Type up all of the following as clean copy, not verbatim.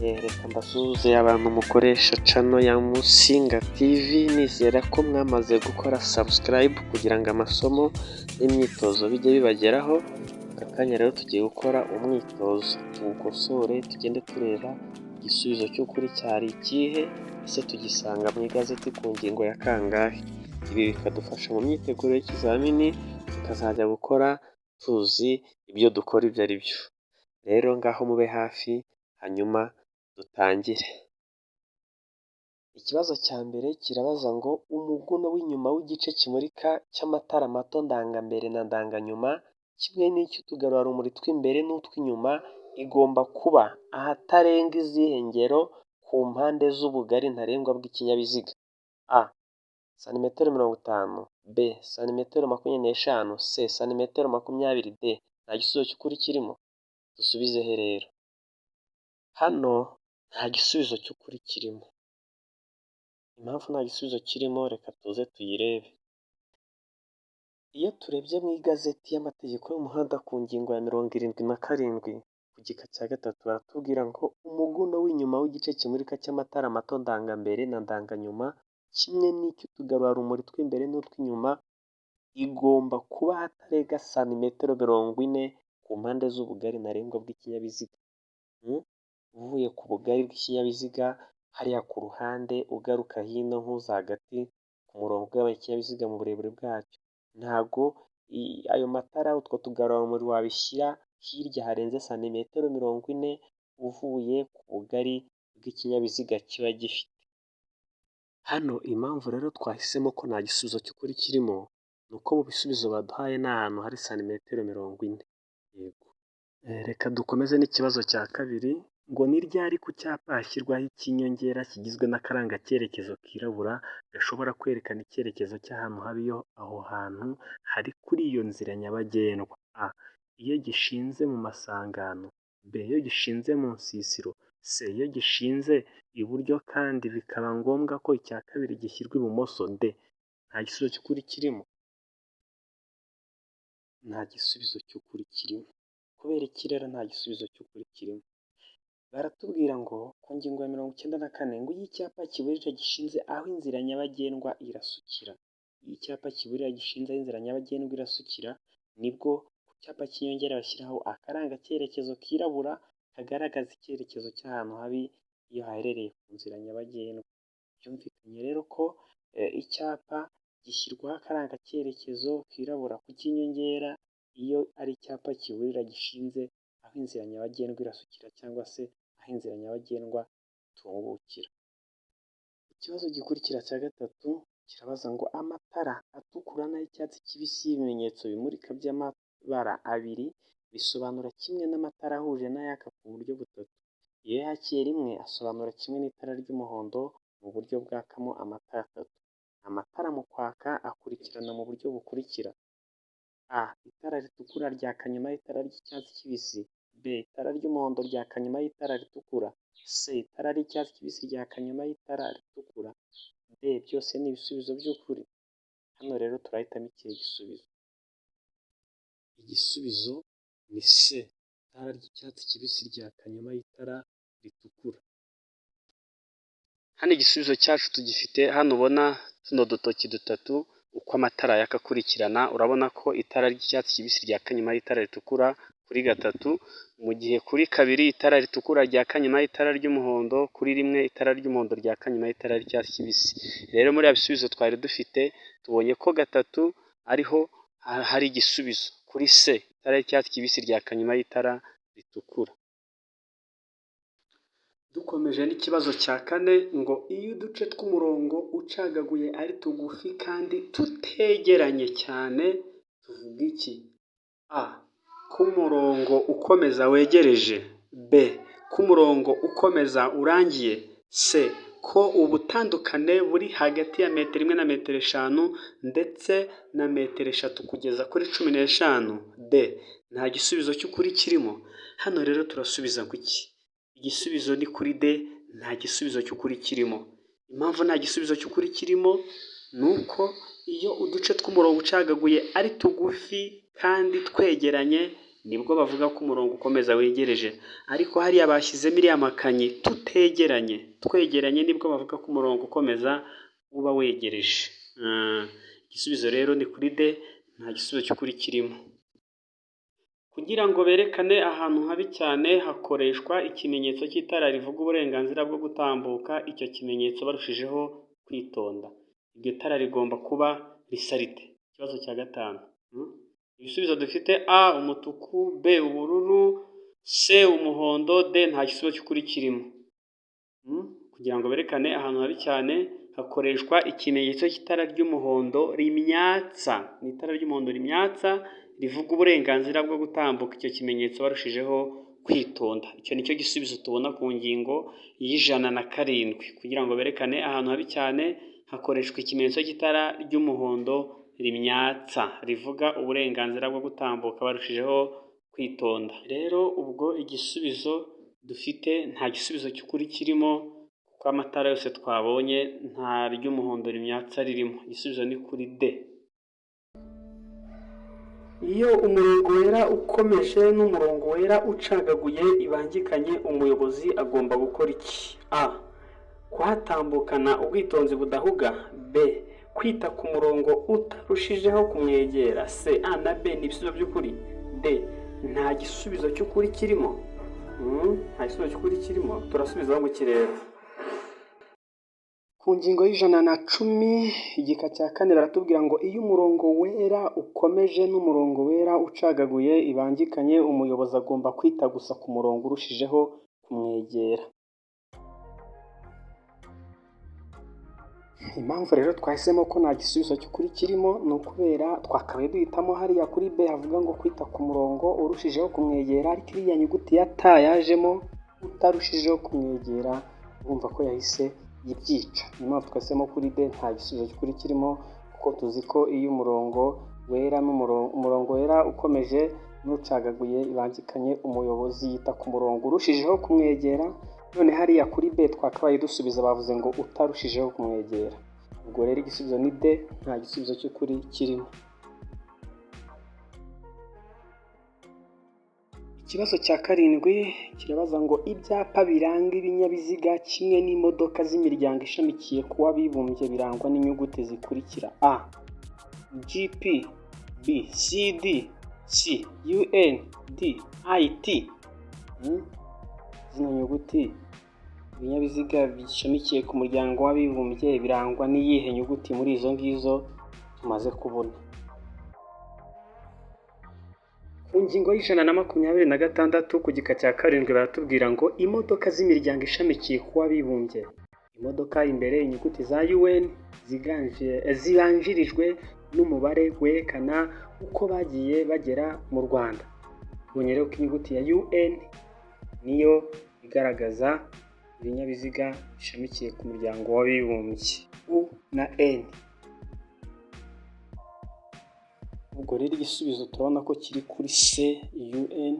Reka mbasuhuze abantu mukoresha channel ya Musinga TV, nizera ko mwamaze gukora subscribe kugira ngo amasomo n'imyitozo bijye bibageraho. Aka kanya rero tugiye gukora umwitozo, tuwukosore tugende tureba igisubizo cy'ukuri cyari ikihe, ese tugisanga mu igazeti ku ngingo ya kangahe. Ibi bikadufasha mu myiteguro y'ikizamini, tukazajya gukora tuzi ibyo dukora ibyo ari byo. Rero ngaho mube hafi hanyuma dutangire. Ikibazo cya mbere kirabaza ngo umuguno w'inyuma w'igice kimurika cy'amatara mato ndangambere na ndanganyuma kimwe n'icy'utugarurarumuri tw'imbere n'utw'inyuma igomba kuba ahatarenga izihe ngero ku mpande z'ubugari ntarengwa bw'ikinyabiziga: a santimetero 50, b santimetero 25, c santimetero 20, d nta gisubizo cy'ukuri kirimo. Dusubize he rero? Hano nta gisubizo cy'ukuri kirimo. Impamvu nta gisubizo kirimo reka tuze tuyirebe. Iyo turebye mu igazeti y'amategeko y'umuhanda ku ngingo ya 77 ku gika cya gatatu baratubwira ngo umuguno w'inyuma w'igice kimurika cy'amatara mato ndangambere na ndanganyuma kimwe n'icy'utugarurarumuri tw'imbere n'utw'inyuma igomba kuba hatarenga santimetero 40 ku mpande z'ubugari ntarengwa bw'ikinyabiziga. Uvuye ku bugari bw'ikinyabiziga hariya ku ruhande ugaruka hino nkuza hagati ku murongo ugabanya ikinyabiziga mu burebure bwacyo, ntago ayo matara utwo tugarurarumuri wabishyira hirya harenze santimetero 40 uvuye ku bugari bw'ikinyabiziga kiba gifite. Hano impamvu rero twahisemo ko nta gisubizo cy'ukuri kirimo ni uko mu bisubizo baduhaye ni ahantu hari santimetero 40. Yego. Reka dukomeze n'ikibazo cya kabiri ngo ni ryari ku cyapa hashyirwaho icy'inyongera kigizwe n'akarangacyerekezo kirabura gashobora kwerekana icyerekezo cy'ahantu habiyo aho hantu hari kuri iyo nzira nyabagendwa: a iyo gishinze mu masangano, b iyo gishinze mu nsisiro, c iyo gishinze iburyo kandi bikaba ngombwa ko icya kabiri gishyirwa ibumoso, d nta gisubizo cy'ukuri kirimo. Nta gisubizo cy'ukuri kirimo. Kubera iki rero nta gisubizo cy'ukuri kirimo? Baratubwira ngo ku ngingo ya 94 ngo iyo icyapa kiburira gishinze aho inzira nyabagendwa irasukira. Iyo icyapa kiburira gishinze aho inzira nyabagendwa irasukira nibwo ku cyapa cy'inyongera bashyiraho akarangacyerekezo kirabura kagaragaza icyerekezo cy'ahantu habi iyo haherereye ku nzira nyabagendwa. Byumvikanye rero ko icyapa gishyirwaho akarangacyerekezo kirabura ku cy'inyongera iyo ari icyapa kiburira gishinze aho inzira nyabagendwa irasukira cyangwa se aho inzira nyabagendwa itungukira. Ikibazo gikurikira cya gatatu kirabaza ngo amatara atukura n'ay'icyatsi kibisi y'ibimenyetso bimurika by'amabara abiri bisobanura kimwe n'amatara ahuje n'ayaka ku buryo butatu. Iyo yakiye rimwe asobanura kimwe n'itara ry'umuhondo mu buryo bwakamo amatara atatu. Amatara mu kwaka akurikirana mu buryo bukurikira: a itara ritukura ryaka nyuma y'itara ry'icyatsi kibisi, b itara ry'umuhondo ryaka nyuma y'itara ritukura, c itara ry'icyatsi kibisi ryaka nyuma y'itara ritukura, d byose ni ibisubizo by'ukuri. Hano rero turahitamo ikihe gisubizo? Igisubizo ni c itara ry'icyatsi kibisi ryaka nyuma y'itara ritukura. Hano igisubizo cyacu tugifite hano ubona tuno dutoki dutatu uko amatara yaka akurikirana, urabona ko itara ry'icyatsi kibisi ryaka nyuma y'itara ritukura kuri gatatu, mu gihe kuri kabiri itara ritukura ryaka nyuma y'itara ry'umuhondo, kuri rimwe itara ry'umuhondo ryaka nyuma y'itara ry'icyatsi kibisi. Rero muri ya bisubizo twari dufite tubonye ko gatatu ariho hari igisubizo kuri c itara ry'icyatsi kibisi ryaka nyuma y'itara ritukura. Dukomeje n'ikibazo cya kane ngo iyo uduce tw'umurongo ucagaguye ari tugufi kandi tutegeranye cyane tuvuga iki? a k'umurongo ukomeza wegereje, b k'umurongo ukomeza urangiye, c ko ubutandukane buri hagati ya metero 1 na metero 5 ndetse na metero 3 kugeza kuri 15, d nta gisubizo cy'ukuri kirimo. Hano rero turasubiza ngo iki? Igisubizo ni kuri d, nta gisubizo cy'ukuri kirimo. Impamvu nta gisubizo cy'ukuri kirimo ni uko iyo uduce tw'umurongo ucagaguye ari tugufi kandi twegeranye nibwo bavuga ko umurongo ukomeza wegereje, ariko hariya bashyizemo iriya makanyi twegeranye nibwo bavuga ko umurongo ukomeza uba wegereje. Igisubizo rero ni kuri D, nta gisubizo cy'ukuri kirimo. Kugira ngo berekane ahantu habi cyane hakoreshwa ikimenyetso cy'itara rivuga uburenganzira bwo gutambuka, icyo kimenyetso barushijeho kwitonda. Iryo tara rigomba kuba risarite. Ikibazo cya gatanu. Ibisubizo dufite A umutuku, B ubururu, C umuhondo, D nta gisubizo cy'ukuri kirimo. Kugira ngo berekane ahantu habi cyane hakoreshwa ikimenyetso cy'itara ry'umuhondo rimyatsa. Ni itara ry'umuhondo rimyatsa rivuga uburenganzira bwo gutambuka, icyo kimenyetso barushijeho kwitonda. Icyo nicyo gisubizo tubona ku ngingo y'107. Kugira ngo berekane ahantu habi cyane hakoreshwa ikimenyetso cy'itara ry'umuhondo rimyatsa rivuga uburenganzira bwo gutambuka barushijeho kwitonda. Rero ubwo igisubizo dufite nta gisubizo cy'ukuri kirimo, kuko amatara yose twabonye nta ry'umuhondo rimyatsa ririmo. Igisubizo ni kuri D. Iyo umurongo wera ukomeje n'umurongo wera ucagaguye ibangikanye, umuyobozi agomba gukora iki? A. Kuhatambukana ubwitonzi budahuga. B. Kwita ku murongo utarushijeho kumwegera. C. A na B ni ibisubizo by'ukuri. D. Nta gisubizo cy'ukuri kirimo. Nta gisubizo cy'ukuri kirimo. Turasubizaho mu kirere. Ku ngingo y'110 igika cya 4 baratubwira ngo iyo umurongo wera ukomeje n'umurongo wera ucagaguye ibangikanye, umuyobozi agomba kwita gusa ku murongo urushijeho kumwegera. Impamvu rero twahisemo ko nta gisubizo cy'ukuri kirimo ni ukubera twakabaye duhitamo hariya kuri B havuga ngo kwita ku murongo urushijeho kumwegera, ariko iriya nyuguti ya T yajemo utarushijeho kumwegera, urumva ko yahise ibyica. Niyo mpamvu twahisemo kuri D nta gisubizo cy'ukuri kirimo, kuko tuzi ko iyo umurongo wera ukomeje n'ucagaguye ibangikanye, umuyobozi yita ku murongo urushijeho kumwegera. None hariya kuri B twakabaye dusubiza bavuze ngo utarushijeho kumwegera. Ubwo rero igisubizo ni D, nta gisubizo cy'ukuri kirimo. Ikibazo cya 7 kirabaza ngo ibyapa biranga ibinyabiziga kimwe n'imodoka z'imiryango ishamikiye ku w'abibumbye birangwa n'inyuguti zikurikira: A. GP, B. CD, C. UN, D. IT. Zino nyuguti ibinyabiziga bishamikiye ku muryango w'abibumbye birangwa n'iyihe nyuguti muri izo ngizo tumaze kubona? Ku ngingo y'126 ku gika cya 7 baratubwira ngo imodoka z'imiryango ishamikiye ku w'abibumbye. Imodoka imbere inyuguti za UN zibanjirijwe n'umubare werekana uko bagiye bagera mu Rwanda. Tubonye rero ko inyuguti ya UN niyo igaragaza ibinyabiziga bishamikiye ku muryango w'abibumbye, U na N. Ubwo rero igisubizo turabona ko kiri kuri C, UN,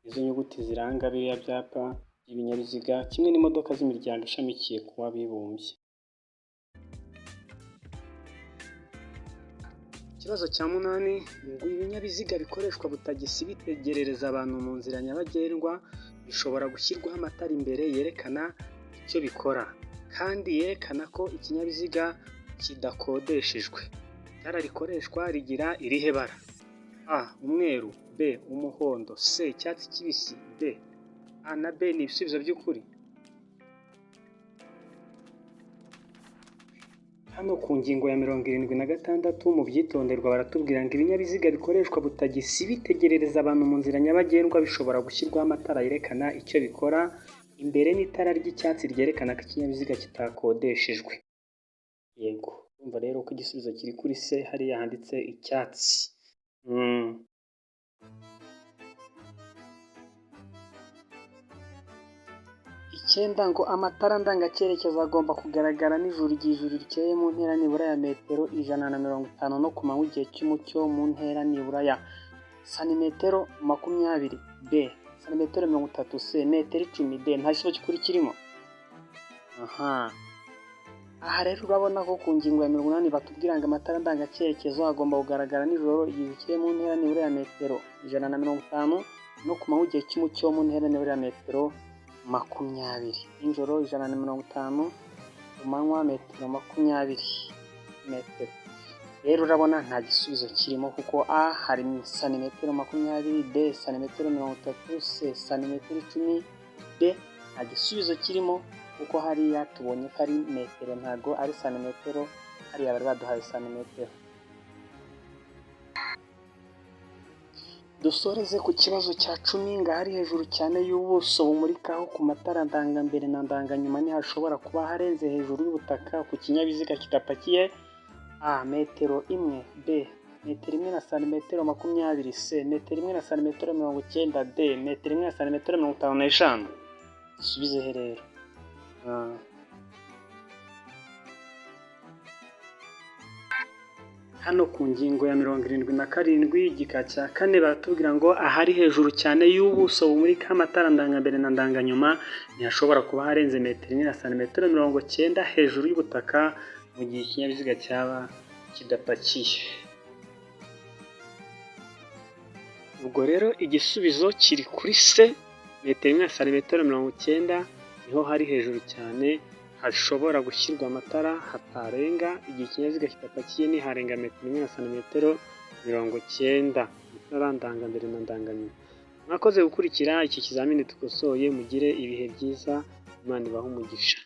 izo nyuguti ziranga biriya byapa by'ibinyabiziga kimwe n'imodoka z'imiryango ishamikiye ku w'abibumbye. Ikibazo cya 8 ngo ibinyabiziga bikoreshwa butagisi bitegerereza abantu mu nzira nyabagendwa bishobora gushyirwaho amatara imbere yerekana icyo bikora, kandi yerekana ko ikinyabiziga kidakodeshejwe. Itara rikoreshwa rigira irihe bara? A. Umweru, B. Umuhondo, C. Icyatsi kibisi, D. A na B ni ibisubizo by'ukuri. Hano ku ngingo ya 76 mu byitonderwa baratubwira ngo ibinyabiziga bikoreshwa butagisi bitegerereza abantu mu nzira nyabagendwa bishobora gushyirwaho amatara yerekana icyo bikora imbere n'itara ry'icyatsi ryerekana ko ikinyabiziga kitakodeshejwe. Yego, urumva rero ko igisubizo kiri kuri C, hariya handitse icyatsi. 9 ngo amatara ndangacyerekezo agomba kugaragara nijoro igihe ijuru rikeye mu ntera nibura ya metero 150 no ku manywa igihe cy'umucyo mu ntera nibura ya santimetero 20 B, santimetero 30 C, metero 10 D. Nta gisubizo cy'ukuri kirimo. Aha rero urabona ko ku ngingo ya 80 batubwira ngo amatara ndangacyerekezo agomba kugaragara nijoro igihe kiri mu ntera nibura ya metero 150 no ku manywa igihe cy'umucyo mu ntera nibura ya metero 20, nijoro 150, ku manywa metero 20 metero. Rero urabona nta gisubizo kirimo kuko A hari santimetero 20, B santimetero 30, C santimetero 10, D nta gisubizo kirimo kuko hariya tubonye ko ari metero ntago ari santimetero, hariya bari baduhaye santimetero. Dusoreze ku kibazo cya 10 ngo ahari hejuru cyane y'ubuso bumurikaho ku matara ndangambere na ndanganyuma ntihashobora kuba harenze hejuru y'ubutaka ku kinyabiziga kidapakiye A metero 1, B metero 1 na santimetero 20, C metero 1 na santimetero 90, D metero 1 na santimetero 55. Dusubize he rero? Hano ku ngingo ya 77 igika cya 4 baratubwira ngo ahari hejuru cyane y'ubuso bumurikaho amatara ndangambere na ndanganyuma ntihashobora kuba harenze metero 1 na santimetero 90 hejuru y'ubutaka mu gihe ikinyabiziga cyaba kidapakiye. Ubwo rero igisubizo kiri kuri C metero 1 na santimetero 90 niho hari hejuru cyane hashobora gushyirwa amatara hatarenga igihe ikinyabiziga kidapakiye niharenga metero 1 na santimetero 90 amatara ndangambere na ndanganyuma. Mwakoze gukurikira iki kizamini tukosoye, mugire ibihe byiza, Imana ibahe umugisha.